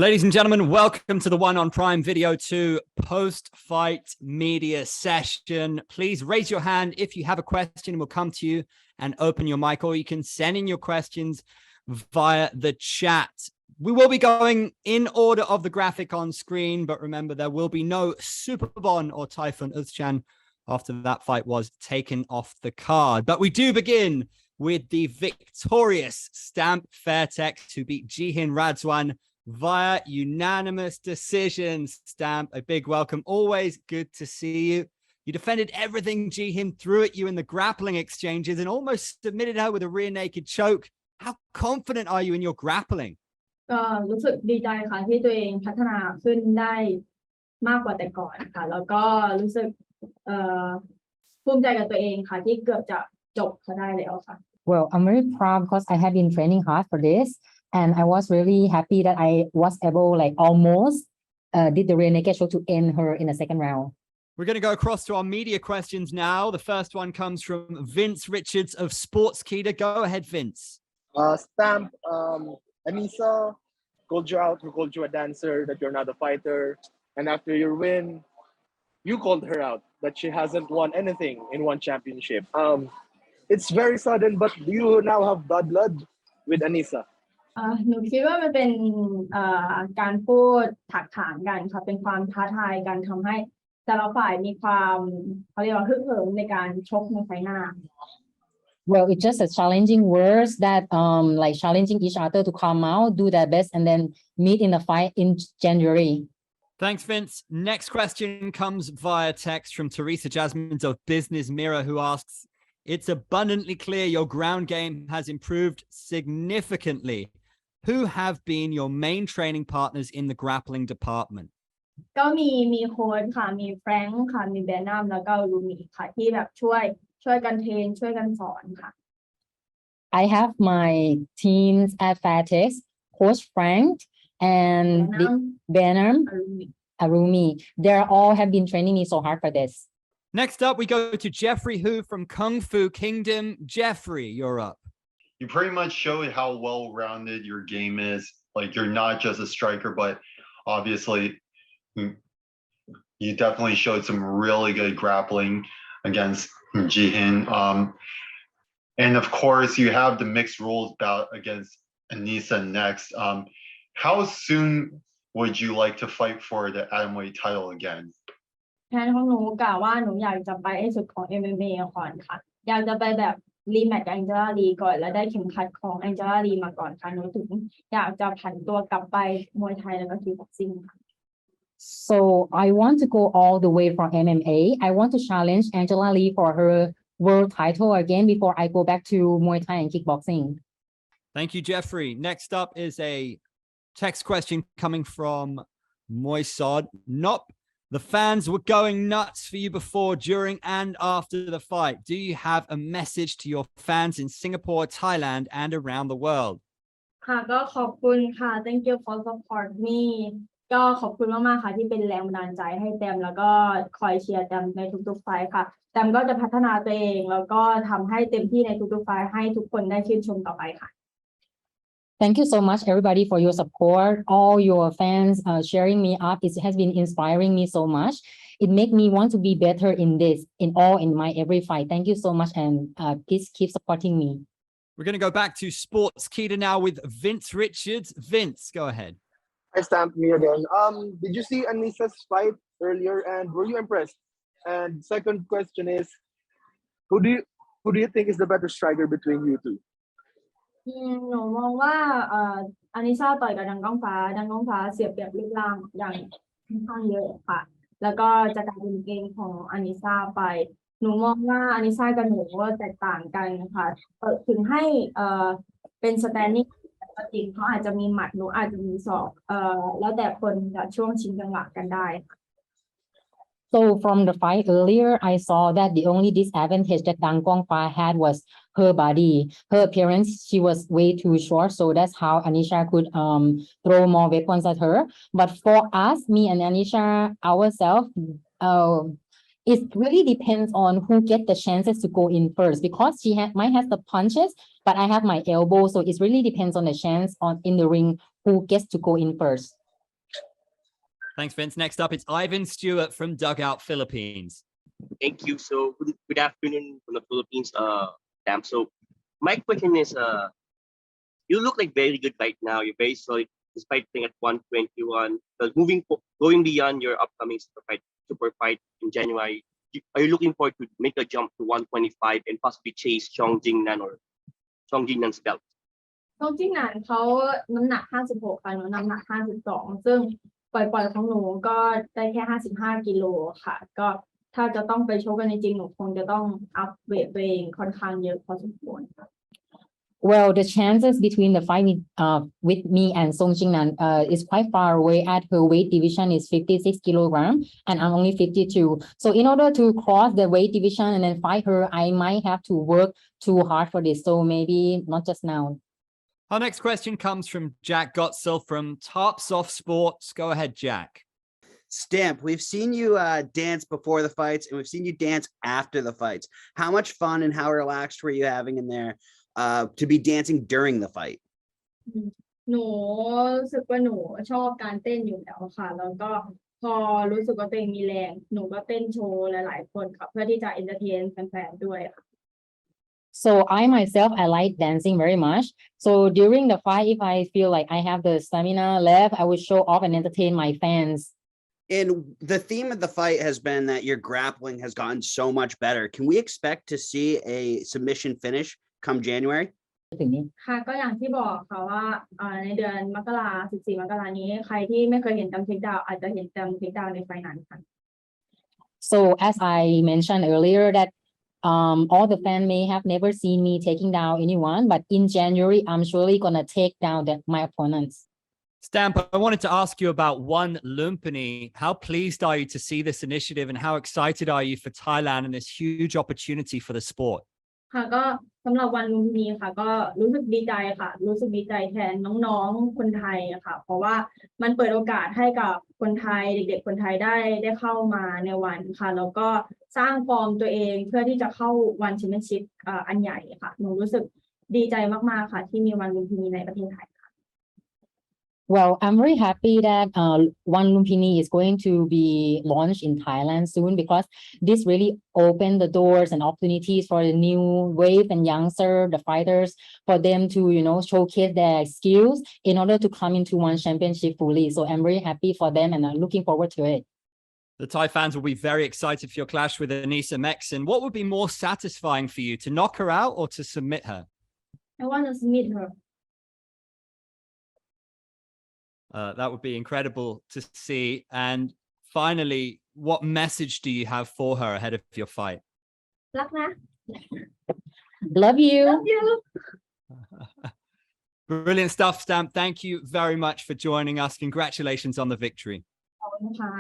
Ladies and gentlemen, welcome to the One on Prime Video 2 post-fight media session. Please raise your hand if you have a question. We'll come to you and open your mic, or you can send in your questions via the chat. We will be going in order of the graphic on screen, but remember, there will be no Superbon or Typhoon Uthchan after that fight was taken off the card. But we do begin with the victorious Stamp Fairtex, who beat Jihin Radzuan via unanimous decision. Stamp, a big welcome. Always good to see you. You defended everything Jihin threw at you in the grappling exchanges and almost submitted her with a rear naked choke. How confident are you in your grappling? ก็รู้สึกดีใจค่ะที่ตัวเองพัฒนาขึ้นได้มากกว่าแต่ก่อนค่ะแล้วก็รู้สึกภูมิใจกับตัวเองค่ะที่เกือบจะจบเขาได้แล้วค่ะ Well, I'm very proud because I have been training hard for this, and I was really happy that I was able, almost, did the rear naked choke to end her in the second round. We're going to go across to our media questions now. The first one comes from Vince Richards of Sportskeeda. Go ahead, Vince. Stamp, Anissa called you out, who called you a dancer, that you're not a fighter. And after your win, you called her out, that she hasn't won anything in one championship. It's very sudden, but do you now have bad blood with Anissa? หนูคิดว่ามันเป็นการพูดถักถางกันค่ะเป็นความท้าทายกันทำให้แต่ละฝ่ายมีความเขาเรียกว่าฮึกเหิมในการชกในไฟหน้า Well, it's just a challenging words that challenging each other to come out, do their best, and then meet in the fight in January. Thanks, Vince. Next question comes via text from Teresa Jasmine of Business Mirror, who asks, it's abundantly clear your ground game has improved significantly. Who have been your main training partners in the grappling department? ก็มีโค้ชค่ะมีแฟรงค์ค่ะมีแบนนัมแล้วก็ลูมิค่ะที่แบบช่วยกันเทรนช่วยกันสอนค่ะ I have my teams at Fairtex, Coach Frank and Bernam, Arumi. They all have been training me so hard for this. Next up, we go to Jeffrey Hu from Kung Fu Kingdom. Jeffrey, you're up. You pretty much showed how well-rounded your game is. Like, you're not just a striker, but obviously you definitely showed some really good grappling against Jihin. And of course, you have the mixed rules bout against Anissa next. How soon would you like to fight for the atomweight title again? แผนของหนูกะว่าหนูอยากจะไปให้สุดของ MMA ก่อนค่ะอยากจะไปแบบรีแมตช์กับแองเจล่าลีก่อนแล้วได้เข็มขัดของแองเจล่าลีมาก่อนค่ะหนูถึงอยากจะผันตัวกลับไปมวยไทยแล้วก็คิกบ็อกซิ่งค่ะ So I want to go all the way from MMA. I want to challenge Angela Lee for her world title again before I go back to Muay Thai and kickboxing. Thank you, Jeffrey. Next up is a text question coming from Moisod. Nope. The fans were going nuts for you before, during, and after the fight. Do you have a message to your fans in Singapore, Thailand, and around the world? ค่ะก็ขอบคุณค่ะ Thank you for support me ก็ขอบคุณมากๆค่ะที่เป็นแรงบันดาลใจให้แตมแล้วก็คอยเชียร์แตมในทุกๆไฟท์ค่ะแตมก็จะพัฒนาตัวเองแล้วก็ทำให้เต็มที่ในทุกๆไฟท์ให้ทุกคนได้ชื่นชมต่อไปค่ะ Thank you so much, everybody, for your support. All your fans cheering me up. It has been inspiring me so much. It makes me want to be better in this, in my every fight. Thank you so much, and please keep supporting me. We're going to go back to Sportskeeda now with Vince Richards. Vince, go ahead. I stamped me again. Did you see Anissa's fight earlier, and were you impressed? And second question is, who do you think is the better striker between you two? หนูมองว่าอานิชาต่อยกับดังก้องฟ้าเสียเปรียบรูปร่างอย่างค่อนข้างเยอะค่ะแล้วก็จะกลายเป็นเกมของอานิชาไปหนูมองว่าอานิชากับหนูแตกต่างกันค่ะถึงให้เป็นสแตนดิ้งจริงเขาอาจจะมีหมัดหนูอาจจะมีศอกแล้วแต่คนจะช่วงชิงจังหวะกันได้ So from the fight earlier, I saw that the only disadvantage that Dang Guangfa had was her body, her appearance. She was way too short, so that's how Anisha could throw more weapons at her. But for us, me and Anisha ourselves, it really depends on who get the chances to go in first, because might have the punches, but I have my elbow, so it really depends on the chance in the ring who gets to go in first. Thanks, Vince. Next up, it's Ivan Stewart from Dugout, Philippines. Thank you. So good afternoon from the Philippines, Tam. So my question is, you look like very good right now. You're very solid despite playing at 121. But going beyond your upcoming super fight in January, are you looking forward to make a jump to 125 and possibly chase Chong Jingnam or Chong Jingnam's belt? น้องจิ้งหนานเขาน้ำหนัก56ค่ะหนูน้ำหนัก52ซึ่งปล่อยของหนูก็ได้แค่55กิโลค่ะก็ถ้าจะต้องไปชกกันจริงๆหนูคงจะต้องอัพเวทตัวเองค่อนข้างเยอะพอสมควรค่ะ Well, the chances between the fight with me and Song Jingnan is quite far away. At her weight division is 56 kilogram, and I'm only 52. So in order to cross the weight division and then fight her, I might have to work too hard for this. So maybe not just now. Our next question comes from Jack Gotzel from Tops Off Sports. Go ahead, Jack. Stamp, we've seen you dance before the fights and we've seen you dance after the fights. How much fun and how relaxed were you having in there to be dancing during the fight? หนูรู้สึกว่าหนูชอบการเต้นอยู่แล้วค่ะแล้วก็พอรู้สึกว่าตัวเองมีแรงหนูก็เต้นโชว์หลายๆคนค่ะเพื่อที่จะเอนเตอร์เทนแฟนๆด้วยค่ะ So I myself, I like dancing very much. So during the fight, if I feel like I have the stamina left, I will show off and entertain my fans. And the theme of the fight has been that your grappling has gotten so much better. Can we expect to see a submission finish come January? ค่ะก็อย่างที่บอกค่ะว่าในเดือนมกรา14 มกรานี้ใครที่ไม่เคยเห็นตำเทคดาวอาจจะเห็นตำเทคดาวในไฟนั้นค่ะ So as I mentioned earlier that all the fans may have never seen me taking down anyone, but in January, I'm surely gonna take down my opponents. Stamp, I wanted to ask you about One Lumpini. How pleased are you to see this initiative and how excited are you for Thailand and this huge opportunity for the sport? ค่ะก็สำหรับวันลุมพินีค่ะก็รู้สึกดีใจค่ะรู้สึกดีใจแทนน้องๆคนไทยค่ะเพราะว่ามันเปิดโอกาสให้กับคนไทยเด็กๆคนไทยได้เข้ามาในวันค่ะแล้วก็สร้างฟอร์มตัวเองเพื่อที่จะเข้าวันแชมเปี้ยนชิพอันใหญ่ค่ะหนูรู้สึกดีใจมากๆค่ะที่มีวันลุมพินีในประเทศไทย Well, I'm very happy that One Lumpini is going to be launched in Thailand soon because this really opened the doors and opportunities for the new wave and youngster, the fighters, for them to, showcase their skills in order to come into one championship fully. So I'm very happy for them and I'm looking forward to it. The Thai fans will be very excited for your clash with Anissa Meksen. What would be more satisfying for you, to knock her out or to submit her? I want to submit her. That would be incredible to see. And finally, what message do you have for her ahead of your fight? รักนะ Love you. Love you. Brilliant stuff, Stamp. Thank you very much for joining us. Congratulations on the victory. ขอบคุณค่ะ